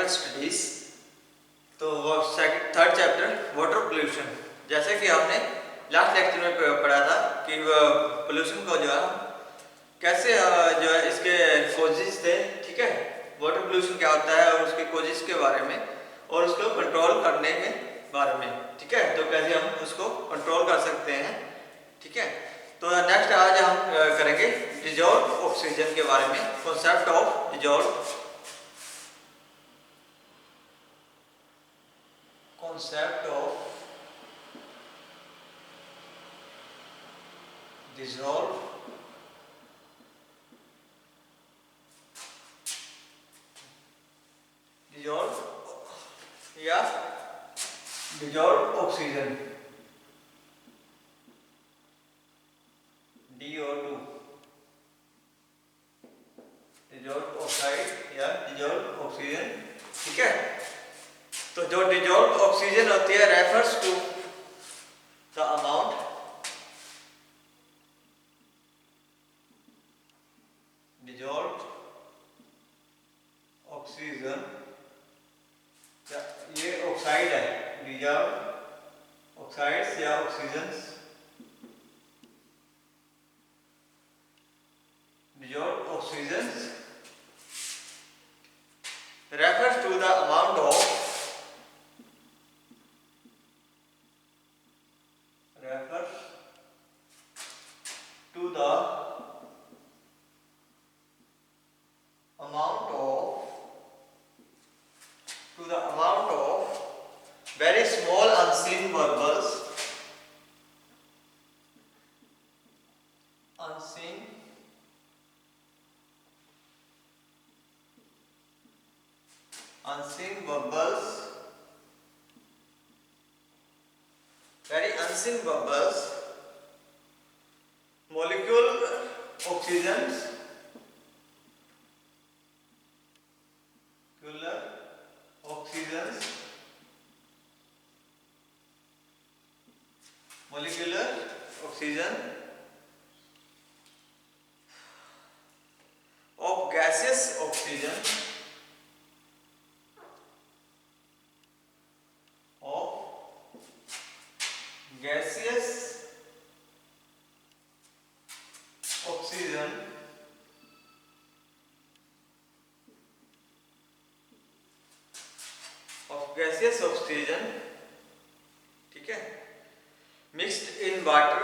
Environmental studies. तो third chapter water pollution. जैसे कि हमने लास्ट लेक्चर में पढ़ा था कि पोल्यूशन को जो है कैसे जो है इसके कोजेस थे, ठीक है, वाटर पोल्यूशन क्या होता है और उसके कोजेस के बारे में और उसको कंट्रोल करने के बारे में, ठीक है, तो कैसे हम उसको कंट्रोल कर सकते हैं, ठीक है। तो नेक्स्ट आज हम करेंगे डिजॉल्व ऑक्सीजन के बारे में, concept of dissolve concept of dissolve या dissolve oxygen DO2, dissolve oxide या dissolve ऑक्सीजन, ठीक है। तो जो dissolve ऑक्सीजन होती है refers to the amount dissolved oxygen, ये ऑक्साइड है, dissolved ऑक्साइड्स या oxygen, dissolved oxygen refers to the amount of very small unseen bubbles, very unseen bubbles, molecule oxygens, molecular oxygen of gaseous oxygen gaseous oxygen, ठीक है, mixed in water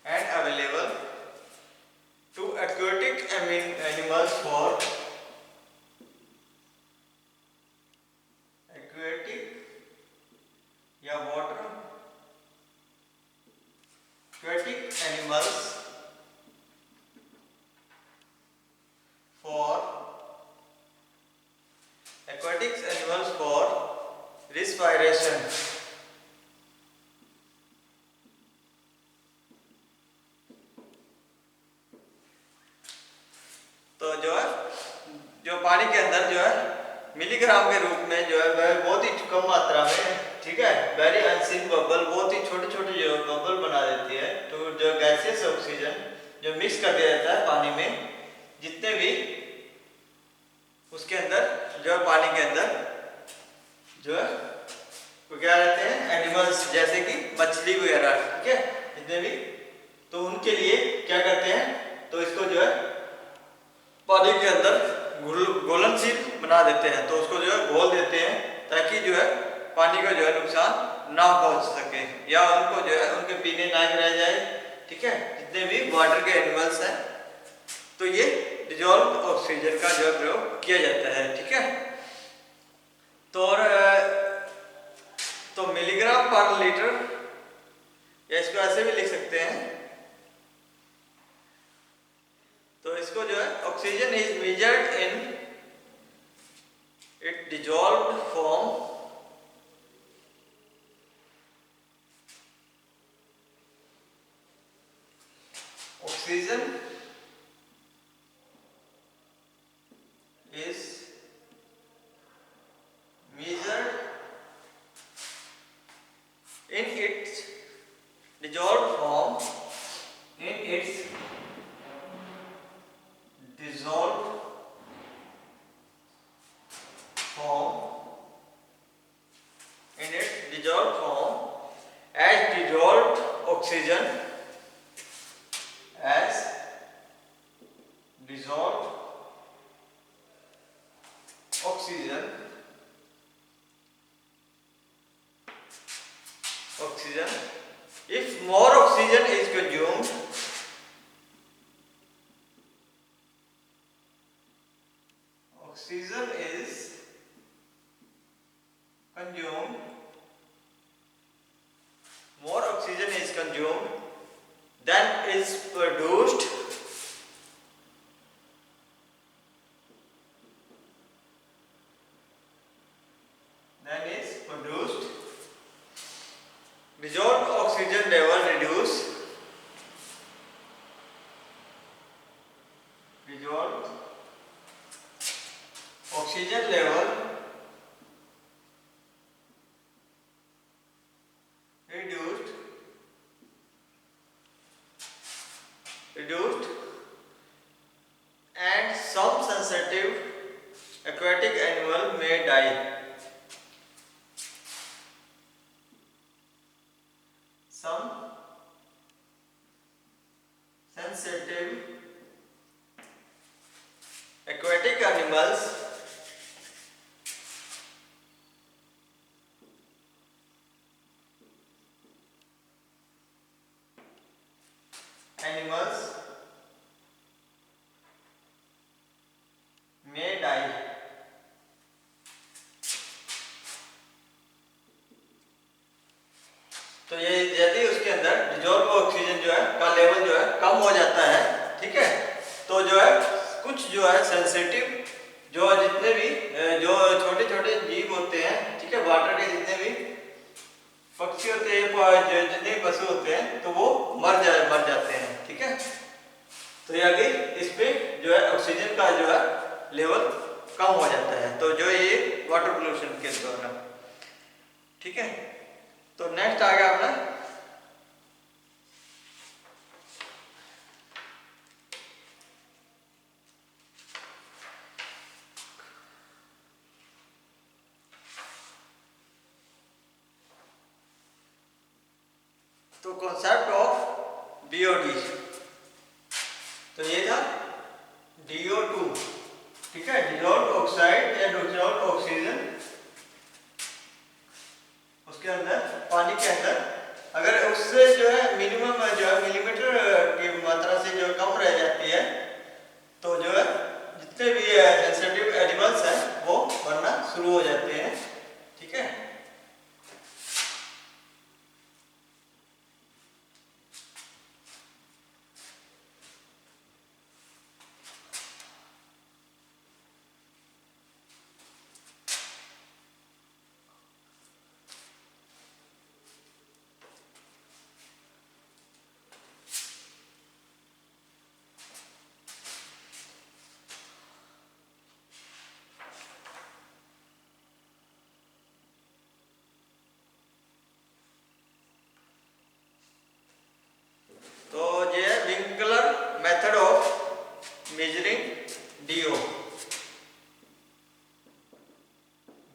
and available to aquatic animals for aquatic animals for respiration, तो जो है जो पानी के अंदर जो है मिलीग्राम के रूप में जो है वह बहुत ही कम मात्रा में, ठीक है, वेरी अनसीन बबल, बहुत ही छोटे छोटे जो बबल बना देती है। तो जो गैसियस ऑक्सीजन जो मिक्स कर दिया जाता है पानी में, जितने भी उसके अंदर जो पानी के अंदर जो है वो क्या रहते हैं, एनिमल्स, जैसे कि मछली वगैरह, ठीक है, जितने भी, तो उनके लिए क्या करते हैं, तो इसको जो है पानी के अंदर घुलनशील बना देते हैं, तो उसको जो है घोल देते हैं ताकि जो है पानी का जो है नुकसान ना पहुंच सके या उनको जो है उनके पीने लायक रह जाए, ठीक है, जितने भी वाटर के एनिमल्स हैं। तो ये डिजॉल्व ऑक्सीजन का जो प्रयोग किया जाता है, ठीक है। तो मिलीग्राम पर लीटर, या इसको ऐसे भी लिख सकते हैं, तो इसको जो है oxygen is measured in it dissolved form oxygen is measured oxygen is consumed, more oxygen is consumed than is produced, dissolved oxygen level reduce, dissolved oxygen level reduced and some sensitive aquatic animal may die. Some sensitive aquatic animals may die. तो ये यदि उसके अंदर dissolve oxygen जो है का level जो है कम हो जाता है, ठीक है, तो जो है कुछ जो है सेंसिटिव जो जितने भी जो छोटे छोटे जीव होते हैं, ठीक है, वाटर के जितने भी पक्षी होते हैं, जितने भी पशु होते हैं, तो वो मर जाते हैं, ठीक है। तो ये आगे इस पे जो है ऑक्सीजन का जो है लेवल कम हो जाता है, तो जो ये वाटर पोल्यूशन के द्वारा, ठीक है। तो नेक्स्ट आ गया अपना तो कॉन्सेप्ट ऑफ बीओडी। तो ये था DO2, ठीक है, डिजॉल्व्ड ऑक्साइड या डिजॉल्व्ड ऑक्सीजन, उसके अंदर पानी के अंदर अगर उससे जो है मिनिमम जो है मिलीमीटर की मात्रा से जो कम रह जाती है, तो जो है जितने भी सेंसिटिव एनिमल्स हैं वो मरना शुरू हो जाते हैं, ठीक है। तो ये Winkler method of measuring DO,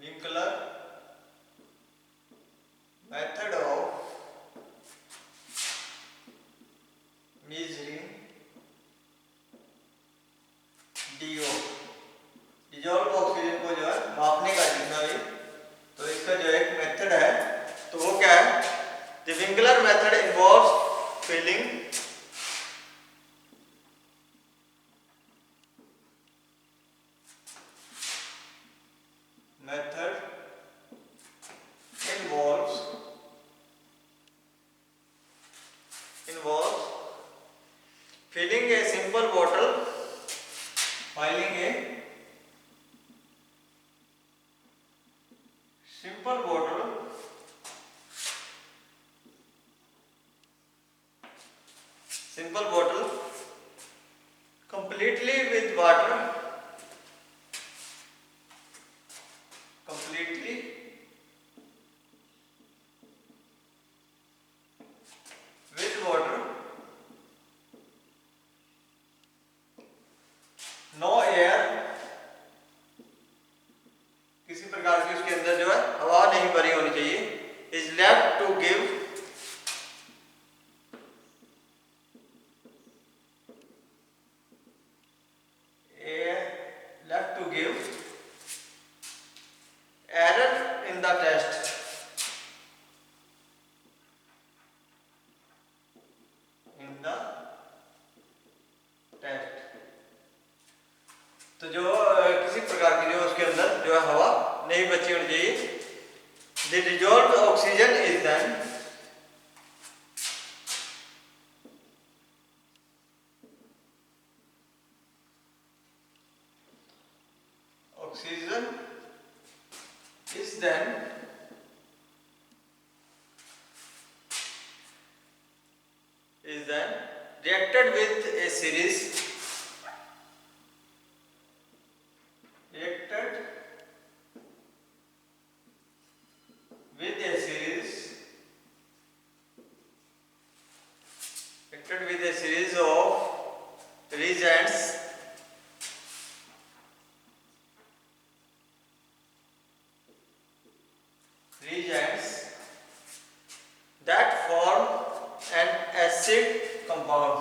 Winkler method of measuring DO, dissolve oxygen को जो है मापने का जितना भी, तो इसका जो एक मेथड है, तो वो क्या है, the Winkler method involves filling method involves filling a simple bottle, filling a simple bottle completely with water, प्रकार की जो उसके अंदर जो है हवा नहीं बची होनी चाहिए। The dissolved oxygen is then oxygen is then reacted with a series reacted with a series of reagents that form an acid compound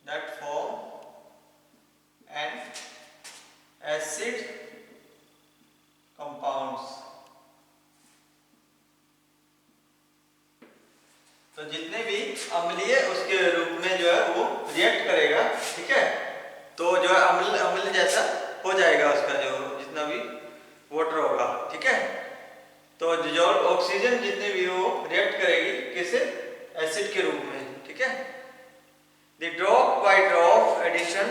that form an acid compounds। तो जितने भी अम्लीय उसके रूप में जो है वो रिएक्ट करेगा, ठीक है, तो जो है अम्ल अम्ल जैसा हो जाएगा उसका जो जितना भी वाटर होगा, ठीक है। तो डिजॉल्व ऑक्सीजन जितने भी वो रिएक्ट करेगी किसे, एसिड के रूप में, ठीक है। The drop by drop addition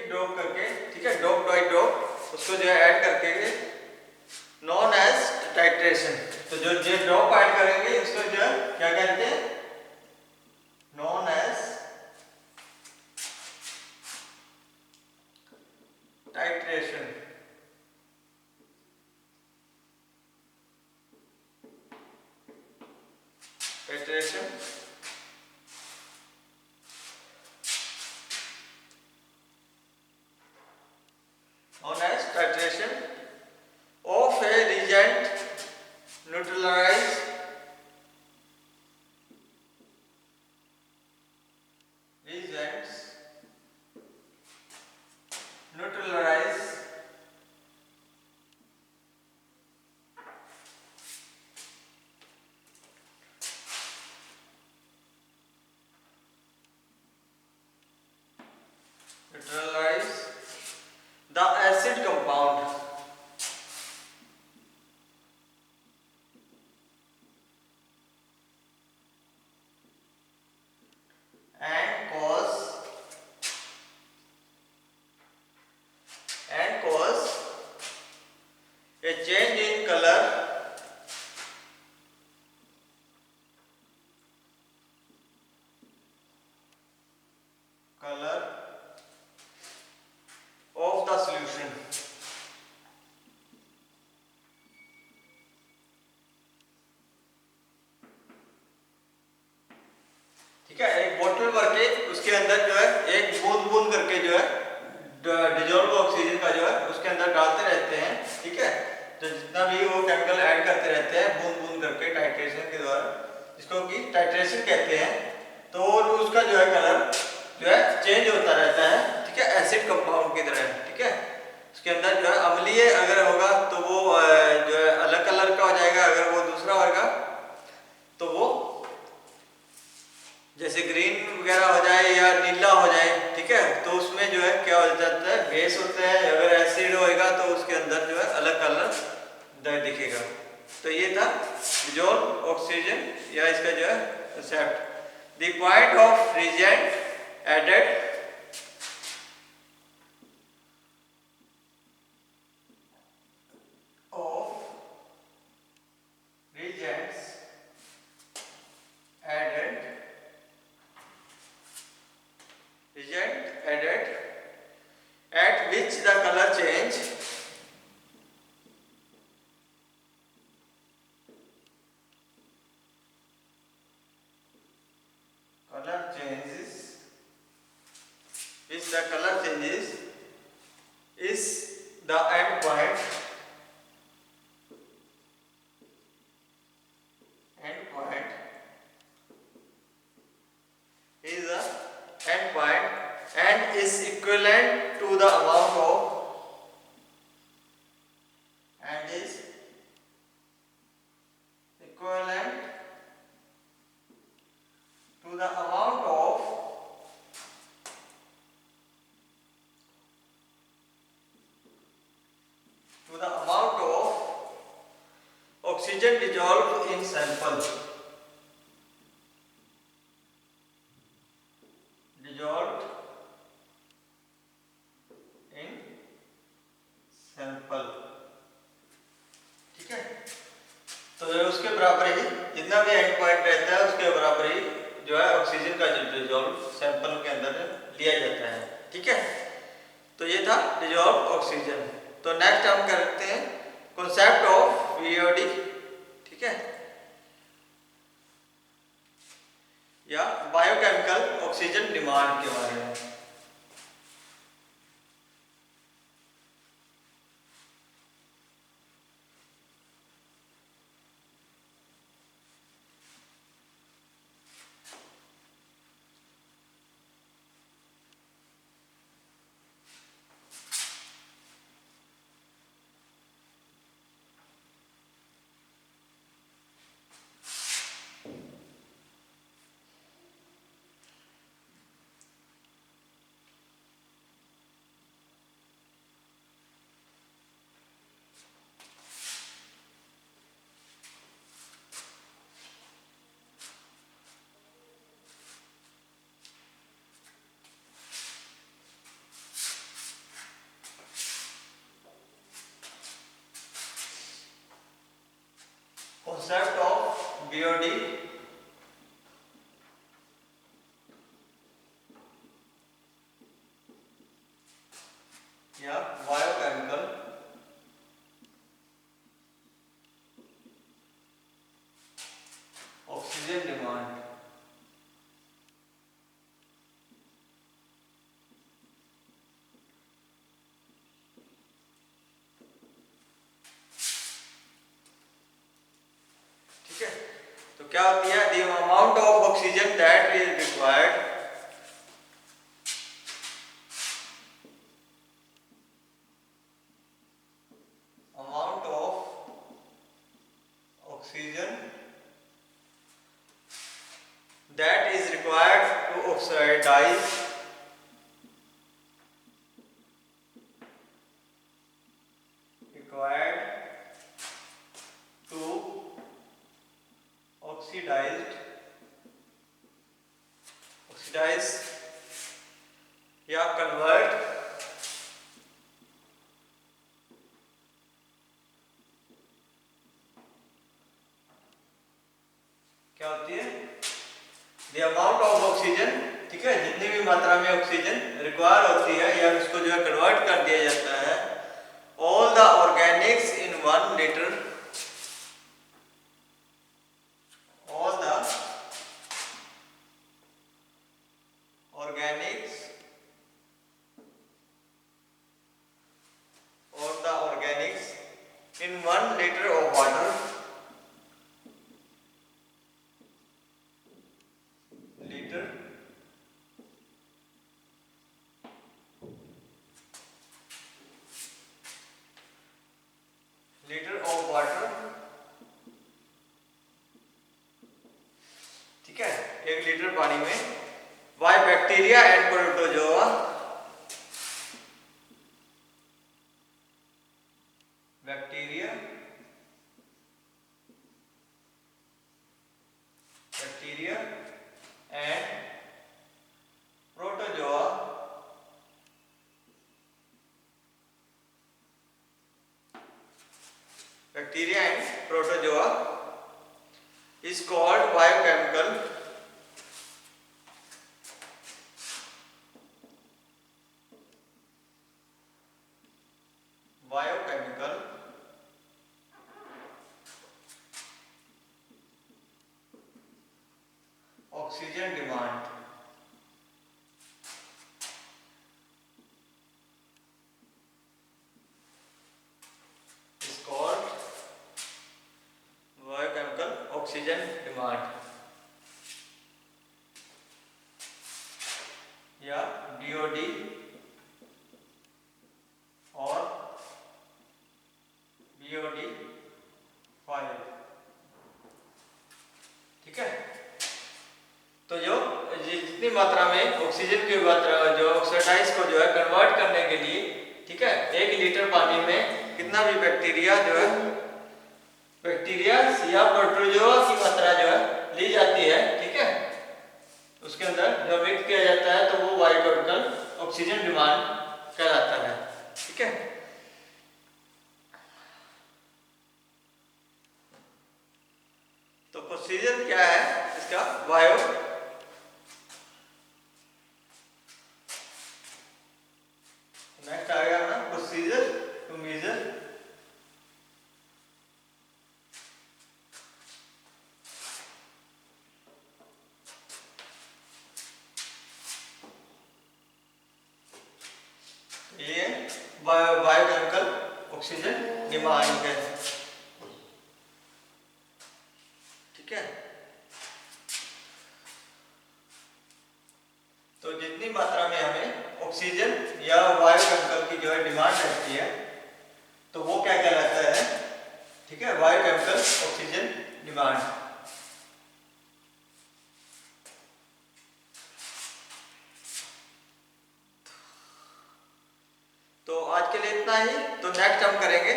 drop करके, ठीक है, ड्रॉप बाय ड्रॉप उसको जो है ऐड करके नॉन एज टाइट्रेशन। तो जो ड्रॉप ऐड करेंगे उसको जो है क्या कहते हैं, known as titration. Titration known as titration of a reagent neutralize reagents neutralize the acid compound and cause a change in color of the solution। ठीक है, एक बोतल भर के उसके अंदर जो है एक बूंद बूंद करके जो है डिजॉल्व ऑक्सीजन का जो है उसके अंदर डालते रहते हैं, ठीक है। तो जितना भी वो केमिकल ऐड करते रहते हैं बूंद बूंद करके टाइट्रेशन के द्वारा, जिसको कि टाइट्रेशन कहते हैं। तो उसका जो है कलर जो है चेंज होता रहता है, ठीक है, एसिड कंपाउंड की तरह, ठीक है। उसके अंदर जो है अम्लीय अगर होगा तो वो जो है अलग कलर का हो जाएगा, अगर वो दूसरा होगा तो वो जैसे ग्रीन वगैरह हो जाए या नीला हो जाए, ठीक है। तो उसमें जो है क्या हो जाता है, बेस होता है। अगर एसिड होएगा तो उसके अंदर जो है अलग कलर दिखेगा। तो ये था डिजॉल्व ऑक्सीजन या इसका जो है concept. The point of reagent added at which the color change is the end point is the end point and is equivalent to to the amount of and is equivalent to the amount of oxygen dissolved in sample. Dissolved in sample, ठीक है। तो उसके बराबर ही जितना भी and point रहता है उसके बराबर ही जो है ऑक्सीजन का डिजॉल्व सैंपल के अंदर लिया जाता है, ठीक है। तो ये था डिजॉल्व ऑक्सीजन। तो नेक्स्ट हम करते हैं कॉन्सेप्ट ऑफ बीओडी, ठीक है, या बायोकेमिकल ऑक्सीजन डिमांड के बारे में। Concept of BOD या बायोकेमिकल ऑक्सीजन डिमांड। ठीक है, तो क्या होती है, the amount of oxygen that is required amount of oxygen that is required to oxidize oxidize या कन्वर्ट क्या होती है, द अमाउंट ऑफ ऑक्सीजन, ठीक है, जितनी भी मात्रा में ऑक्सीजन रिक्वायर होती है या उसको जो है कन्वर्ट कर दिया जाता है, all the Organics in 1 litre, all the organics in 1 liter of water, liter of water, ठीक है, 1 लीटर पानी में by bacteria and protozoa, bacteria and protozoa, bacteria and protozoa is called biochemical oxygen demand, is called biochemical oxygen demand या BOD oxygen की मात्रा जो oxidise को जो है कन्वर्ट करने के लिए, ठीक है, 1 लीटर पानी में कितना भी बैक्टीरिया जो है, बैक्टीरिया या प्रोटोजोआ की मात्रा जो है ली जाती है, ठीक है, उसके अंदर जब मिक्स किया जाता है तो वो बायोकेमिकल ऑक्सीजन डिमांड कहलाता है, ठीक है। तो प्रोसीजर क्या है इसका, बायो नेक्स्ट आ गया ना प्रोसीजर टू मेजर ये बायोकेमिकल ऑक्सीजन डिमांड है, ठीक है। तो जितनी मात्रा में हमें ऑक्सीजन या बायोकेमिकल की जो है डिमांड रहती है तो वो क्या कहलाता है, ठीक है, बायोकेमिकल ऑक्सीजन डिमांड। तो आज के लिए इतना ही। तो नेक्स्ट हम करेंगे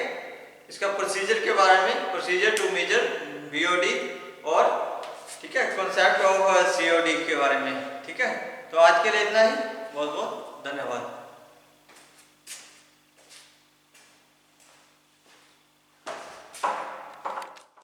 इसका प्रोसीजर के बारे में, प्रोसीजर टू मेजर बीओडी और, ठीक है, कॉन्सेप्ट ऑफ सीओडी के बारे में, ठीक है। तो आज के लिए इतना ही, बहुत बहुत धन्यवाद।